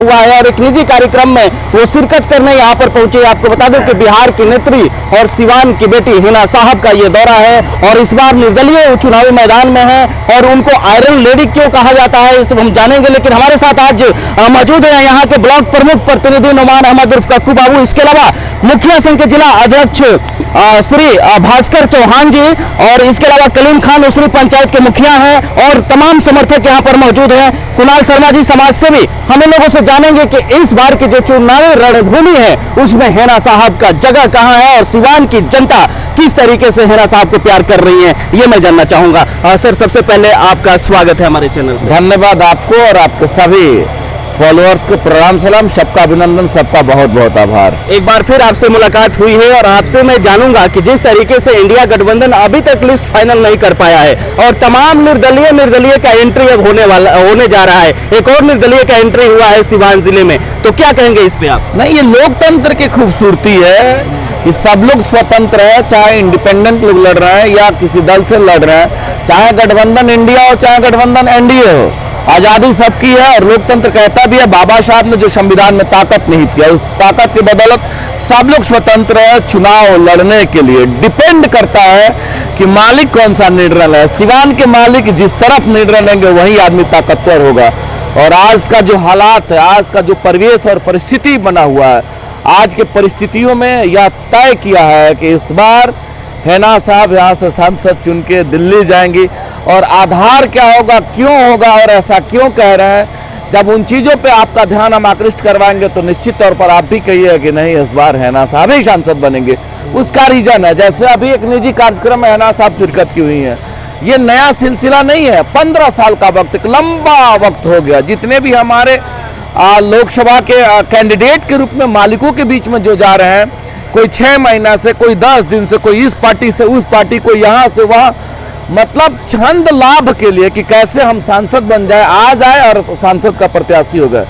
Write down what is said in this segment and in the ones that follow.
हुआ है और एक निजी कार्यक्रम में वो शिरकत करने यहाँ पर पहुंचे। आपको बता दूं कि बिहार की नेत्री और सिवान की बेटी हिना साहब का ये दौरा है और इस बार निर्दलीय चुनावी मैदान में है और उनको आयरन लेडी क्यों कहा जाता है इसे हम जानेंगे। लेकिन हमारे साथ आज मौजूद है यहाँ के ब्लॉक प्रमुख प्रतिनिधि नुमान अहमद उर्फ कक्कू बाबू, इसके अलावा मुखिया संघ के जिला अध्यक्ष श्री भास्कर चौहान जी और इसके अलावा कलीम खान उसरी पंचायत के मुखिया हैं और तमाम समर्थक यहाँ पर मौजूद हैं। कुणाल शर्मा जी समाज सेवी, हम इन लोगों से जानेंगे कि इस बार की जो चुनावी रणभूमि है उसमें हिना साहब का जगह कहां है और सिवान की जनता किस तरीके से हिना साहब को प्यार कर रही है, ये मैं जानना चाहूंगा। सर, सबसे पहले आपका स्वागत है हमारे चैनल पर। धन्यवाद आपको और आपके सभी फॉलोअर्स को प्रणाम सलाम, सबका अभिनंदन, सबका बहुत बहुत आभार। एक बार फिर आपसे मुलाकात हुई है और आपसे मैं जानूंगा कि जिस तरीके से इंडिया गठबंधन अभी तक लिस्ट फाइनल नहीं कर पाया है और तमाम निर्दलीय का एंट्री अब होने जा रहा है, एक और निर्दलीय का एंट्री हुआ है सिवान जिले में, तो क्या कहेंगे इस पे आप? नहीं, ये लोकतंत्र की खूबसूरती है कि सब लोग स्वतंत्र है, चाहे इंडिपेंडेंट लोग लड़ रहे हैं या किसी दल से लड़ रहे हैं, चाहे गठबंधन इंडिया हो चाहे गठबंधन एनडीए हो, आजादी सबकी है। और लोकतंत्र कहता भी है, बाबा साहब ने जो संविधान में ताकत नहीं किया उस ताकत की बदौलत सब लोग स्वतंत्र है चुनाव लड़ने के लिए। डिपेंड करता है कि मालिक कौन सा निर्णय ले। सिवान के मालिक जिस तरफ निर्णय लेंगे वही आदमी ताकतवर होगा। और आज का जो हालात है, आज का जो परिवेश और परिस्थिति बना हुआ है, आज के परिस्थितियों में यह तय किया है कि इस बार हिना साहब यहाँ से सांसद चुन के दिल्ली जाएंगी। और आधार क्या होगा, क्यों होगा और ऐसा क्यों कह रहे हैं, जब उन चीज़ों पे आपका ध्यान हम आकृष्ट करवाएंगे तो निश्चित तौर पर आप भी कहिए कि नहीं इस बार हिना साहब ही सांसद बनेंगे। उसका रीजन है, जैसे अभी एक निजी कार्यक्रम में हिना साहब शिरकत की हुई है, ये नया सिलसिला नहीं है, 15 साल का वक्त, एक लंबा वक्त हो गया। जितने भी हमारे लोकसभा के कैंडिडेट के रूप में मालिकों के बीच में जो जा रहे हैं, कोई 6 महीना से, कोई 10 दिन से, कोई इस पार्टी से उस पार्टी, कोई यहाँ से वहाँ, मतलब छंद लाभ के लिए कि कैसे हम सांसद बन जाए, आ जाए और सांसद का प्रत्याशी हो गए।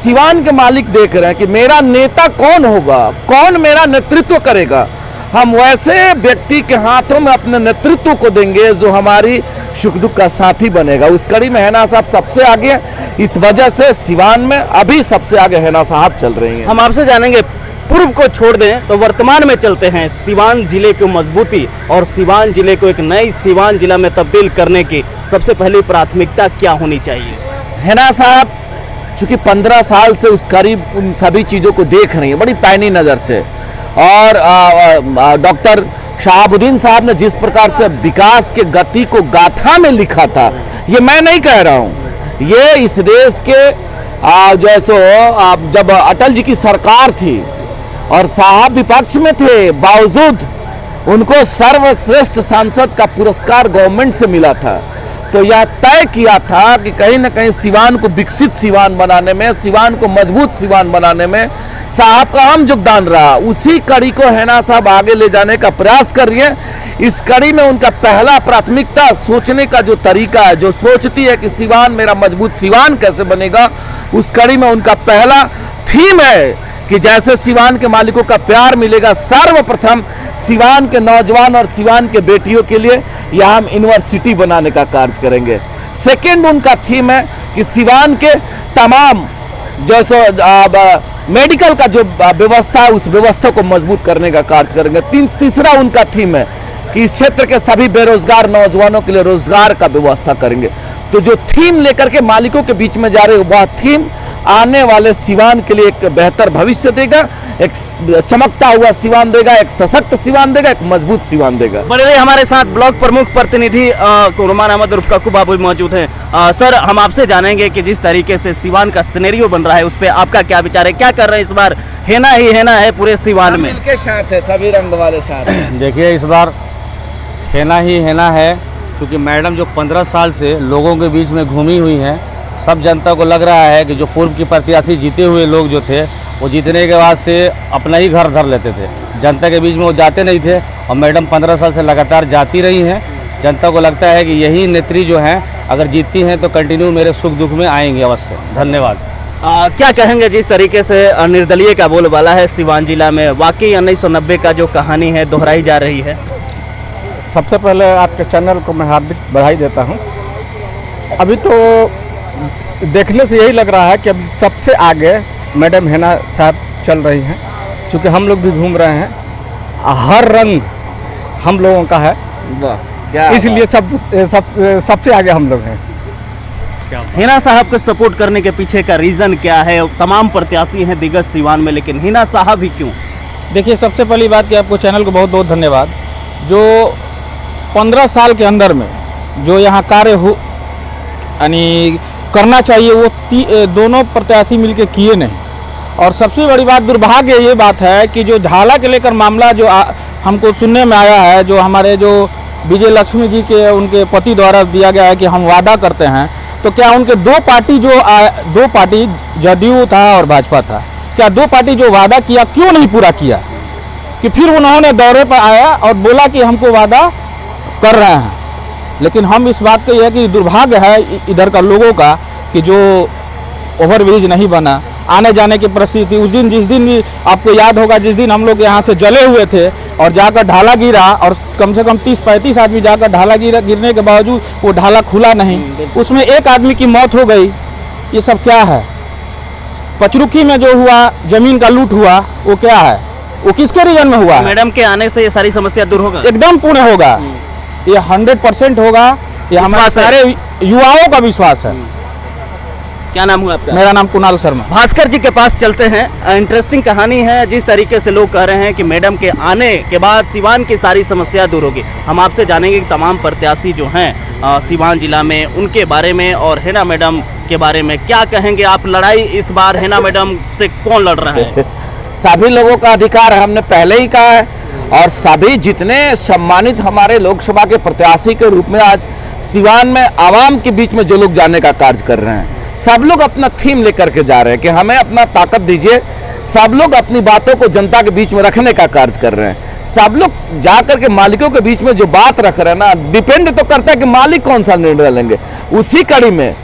सिवान के मालिक देख रहे हैं कि मेरा नेता कौन होगा, कौन मेरा नेतृत्व करेगा। हम वैसे व्यक्ति के हाथों में अपने नेतृत्व को देंगे जो हमारी सुख दुख का साथी बनेगा। उस कड़ी में हिना साहब सबसे आगे, इस वजह से सिवान में अभी सबसे आगे हिना साहब चल रही हैं। हम आपसे जानेंगे, पूर्व को छोड़ दें तो वर्तमान में चलते हैं, सिवान जिले की मजबूती और सिवान जिले को एक नई सिवान जिला में तब्दील करने की सबसे पहली प्राथमिकता क्या होनी चाहिए? हिना साहब चूंकि 15 साल से उस करीब उन सभी चीज़ों को देख रही हैं बड़ी पैनी नज़र से। और डॉक्टर शहाबुद्दीन साहब ने जिस प्रकार से विकास के गति को गाथा में लिखा था, ये मैं नहीं कह रहा हूँ, ये इस देश के जैसो जब अटल जी की सरकार थी और साहब विपक्ष में थे, बावजूद उनको सर्वश्रेष्ठ सांसद का पुरस्कार गवर्नमेंट से मिला था। तो यह तय किया था कि कहीं ना कहीं सिवान को विकसित सिवान बनाने में, सिवान को मजबूत सिवान बनाने में साहब का अहम योगदान रहा। उसी कड़ी को हिना साहब आगे ले जाने का प्रयास कर रही है। इस कड़ी में उनका पहला प्राथमिकता सोचने का जो तरीका है, जो सोचती है कि सिवान मेरा मजबूत सिवान कैसे बनेगा, उस कड़ी में उनका पहला थीम है कि जैसे सिवान के मालिकों का प्यार मिलेगा, सर्वप्रथम सिवान के नौजवान और सिवान के बेटियों के लिए यहाँ हम यूनिवर्सिटी बनाने का कार्य करेंगे। सेकेंड उनका थीम है कि सिवान के तमाम जैसे मेडिकल का जो व्यवस्था है उस व्यवस्था को मजबूत करने का कार्य करेंगे। तीसरा उनका थीम है कि इस क्षेत्र के सभी बेरोजगार नौजवानों के लिए रोजगार का व्यवस्था करेंगे। तो जो थीम लेकर के मालिकों के बीच में जा रहे वह थीम आने वाले सिवान के लिए एक बेहतर भविष्य देगा, एक चमकता हुआ सिवान देगा, एक सशक्त सिवान देगा, एक मजबूत सिवान देगा। बड़े हमारे साथ ब्लॉक प्रमुख प्रतिनिधि नुमान अहमद उर्फ कक्कू बाबू मौजूद हैं। सर, हम आपसे जानेंगे कि जिस तरीके से सिवान का सिनेरियो बन रहा है उस पर आपका क्या विचार है, क्या कर रहे हैं इस बार? हिना ही हिना है पूरे सिवान में, मिलके साथ है, सभी रंग वाले साथ। देखिए, इस बार हिना ही हिना है क्योंकि मैडम जो 15 साल से लोगों के बीच में घूमी हुई हैं, सब जनता को लग रहा है कि जो पूर्व की प्रत्याशी जीते हुए लोग जो थे वो जीतने के बाद से अपना ही घर धर लेते थे, जनता के बीच में वो जाते नहीं थे। और मैडम 15 साल से लगातार जाती रही हैं। जनता को लगता है कि यही नेत्री जो हैं अगर जीतती हैं तो कंटिन्यू मेरे सुख दुख में आएंगे अवश्य। धन्यवाद। क्या कहेंगे जिस तरीके से निर्दलीय का बोलबाला है सिवान जिला में, वाकई 1990 का जो कहानी है दोहराई जा रही है? सबसे पहले आपके चैनल को मैं हार्दिक बधाई देता हूं। अभी तो देखने से यही लग रहा है कि अभी सबसे आगे मैडम हिना साहब चल रही हैं, क्योंकि हम लोग भी घूम रहे हैं, हर रंग हम लोगों का है, इसलिए सबसे आगे हम लोग हैं। हिना साहब को सपोर्ट करने के पीछे का रीजन क्या है? तमाम प्रत्याशी हैं दिग्गज सिवान में, लेकिन हिना साहब ही क्यों? देखिए, सबसे पहली बात कि आपको चैनल को बहुत बहुत धन्यवाद। जो 15 साल के अंदर में जो यहाँ कार्य हो यानी करना चाहिए वो दोनों प्रत्याशी मिलके किए नहीं। और सबसे बड़ी बात दुर्भाग्य ये बात है कि जो ढाला के लेकर मामला जो हमको सुनने में आया है, जो हमारे जो विजय लक्ष्मी जी के उनके पति द्वारा दिया गया है कि हम वादा करते हैं, तो क्या उनके दो पार्टी जदयू था और भाजपा था, क्या दो पार्टी जो वादा किया क्यों नहीं पूरा किया? कि फिर उन्होंने दौरे पर आया और बोला कि हमको वादा कर रहे हैं। लेकिन हम इस बात को यह कि दुर्भाग्य है इधर का लोगों का कि जो ओवरब्रिज नहीं बना, आने जाने की परिस्थिति उस दिन, जिस दिन भी आपको याद होगा, जिस दिन हम लोग यहाँ से जले हुए थे और जाकर ढाला गिरा और कम से कम 30-35 आदमी जाकर ढाला गिरने के बावजूद वो ढाला खुला नहीं, उसमें एक आदमी की मौत हो गई। ये सब क्या है? पचरुखी में जो हुआ, जमीन का लूट हुआ, वो क्या है? वो किसके रीजन में हुआ? मैडम के आने से ये सारी समस्या दूर होगा, एकदम पूर्ण होगा, ये 100% होगा। ये हमारे सारे युवाओं का विश्वास है। क्या नाम हुआ आपका? मेरा नाम कुणाल शर्मा। भास्कर जी के पास चलते हैं। इंटरेस्टिंग कहानी है, जिस तरीके से लोग कह रहे हैं कि मैडम के आने के बाद सिवान की सारी समस्या दूर होगी। हम आपसे जानेंगे कि तमाम प्रत्याशी जो हैं सिवान जिला में, उनके बारे में और हिना मैडम के बारे में क्या कहेंगे आप? लड़ाई इस बार हिना मैडम से कौन लड़ रहा है? सभी लोगों का अधिकार है, हमने पहले ही कहा है। और सभी जितने सम्मानित हमारे लोकसभा के प्रत्याशी के रूप में आज सिवान में आवाम के बीच में जो लोग जाने का कार्य कर रहे हैं, सब लोग अपना थीम लेकर के जा रहे हैं कि हमें अपना ताकत दीजिए। सब लोग अपनी बातों को जनता के बीच में रखने का कार्य कर रहे हैं। सब लोग जाकर के मालिकों के बीच में जो बात रख रहे हैं ना, डिपेंड तो करता है कि मालिक कौन सा निर्णय लेंगे। उसी कड़ी में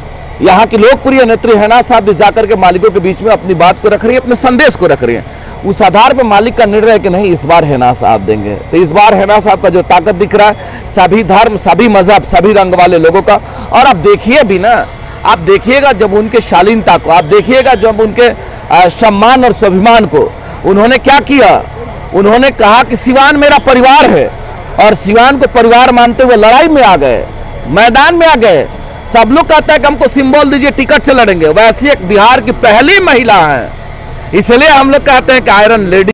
यहाँ की लोकप्रिय नेत्री हिना साहब भी जाकर के मालिकों के बीच में अपनी बात को रख रही है, अपने संदेश को रख रही है। उस आधार पर मालिक का निर्णय है कि नहीं, इस बार हिना साहब देंगे। तो इस बार हिना साहब का जो ताकत दिख रहा है, सभी धर्म, सभी मजहब, सभी रंग वाले लोगों का। और आप देखिए भी ना, आप देखिएगा जब उनके शालीनता को, आप देखिएगा जब उनके सम्मान और स्वाभिमान को, उन्होंने क्या किया? उन्होंने कहा कि सिवान मेरा परिवार है, और सिवान को परिवार मानते हुए लड़ाई में आ गए, मैदान में आ गए। सब लोग कहता है कि हमको सिंबल दीजिए, टिकट से लड़ेंगे। वैसे एक बिहार की पहली महिला है, इसलिए हम लोग कहते हैं कि आयरन लेडी।